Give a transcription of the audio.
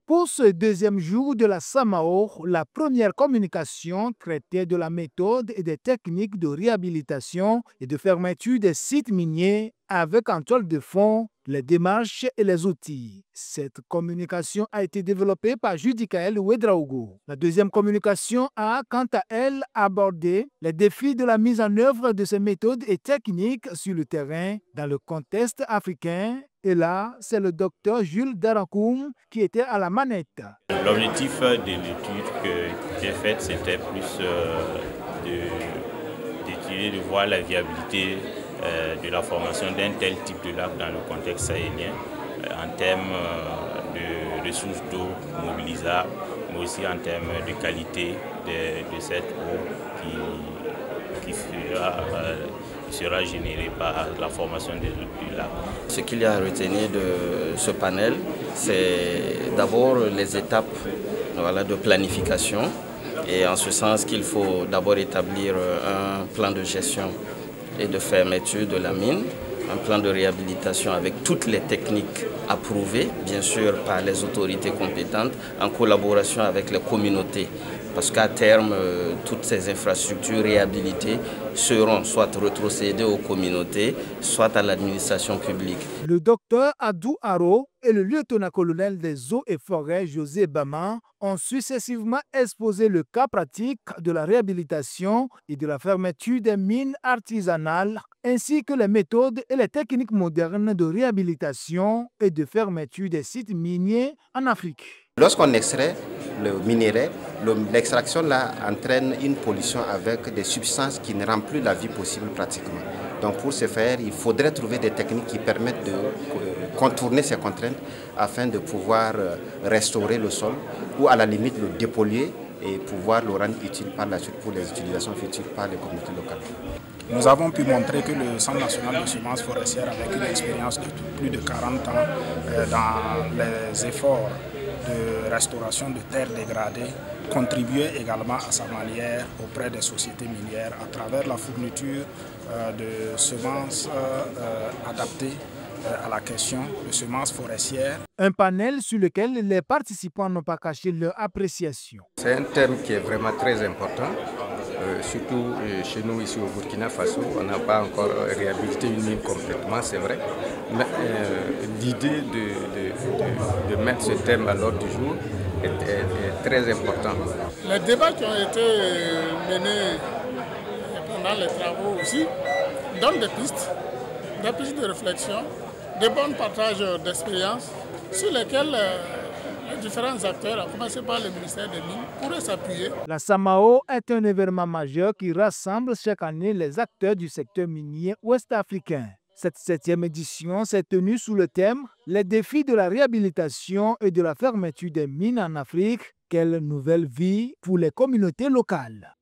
Pour ce deuxième jour de la Samao, la première communication traitait de la méthode et des techniques de réhabilitation et de fermeture des sites miniers avec en toile de fond les démarches et les outils. Cette communication a été développée par Judikaël Ouedraogo. La deuxième communication a, quant à elle, abordé les défis de la mise en œuvre de ces méthodes et techniques sur le terrain dans le contexte africain. Et là, c'est le docteur Jules Darankoum qui était à la manette. L'objectif de l'étude que j'ai faite, c'était plus d'étudier, de voir la viabilité de la formation d'un tel type de lac dans le contexte sahélien en termes de ressources d'eau mobilisables, mais aussi en termes de qualité de cette eau qui sera générée par la formation du lac. Ce qu'il y a à retenir de ce panel, c'est d'abord les étapes de planification, et en ce sens qu'il faut d'abord établir un plan de gestion et de fermeture de la mine, un plan de réhabilitation avec toutes les techniques approuvées, bien sûr par les autorités compétentes, en collaboration avec les communautés. Parce qu'à terme, toutes ces infrastructures réhabilitées seront soit rétrocédées aux communautés, soit à l'administration publique. Le docteur Adou Haro et le lieutenant-colonel des eaux et forêts José Bama ont successivement exposé le cas pratique de la réhabilitation et de la fermeture des mines artisanales, ainsi que les méthodes et les techniques modernes de réhabilitation et de fermeture des sites miniers en Afrique. Lorsqu'on extrait le minerai, l'extraction là entraîne une pollution avec des substances qui ne rendent plus la vie possible pratiquement. Donc pour ce faire, il faudrait trouver des techniques qui permettent de contourner ces contraintes afin de pouvoir restaurer le sol ou à la limite le dépolluer et pouvoir le rendre utile par la suite pour les utilisations futures par les communautés locales. Nous avons pu montrer que le Centre national de semences forestières, avec une expérience de plus de 40 ans dans les efforts de restauration de terres dégradées, contribuait également à sa manière auprès des sociétés minières à travers la fourniture de semences adaptées à la question de semences forestières. Un panel sur lequel les participants n'ont pas caché leur appréciation. C'est un thème qui est vraiment très important, surtout chez nous ici au Burkina Faso. On n'a pas encore réhabilité une mine complètement, c'est vrai. Mais l'idée de mettre ce thème à l'ordre du jour est très important. Les débats qui ont été menés pendant les travaux aussi donnent des pistes de réflexion, des bons partages d'expériences sur lesquels les différents acteurs, à commencer par le ministère des Mines, pourraient s'appuyer. La Samao est un événement majeur qui rassemble chaque année les acteurs du secteur minier ouest-africain. Cette 7e édition s'est tenue sous le thème « Les défis de la réhabilitation et de la fermeture des mines en Afrique, quelle nouvelle vie pour les communautés locales ».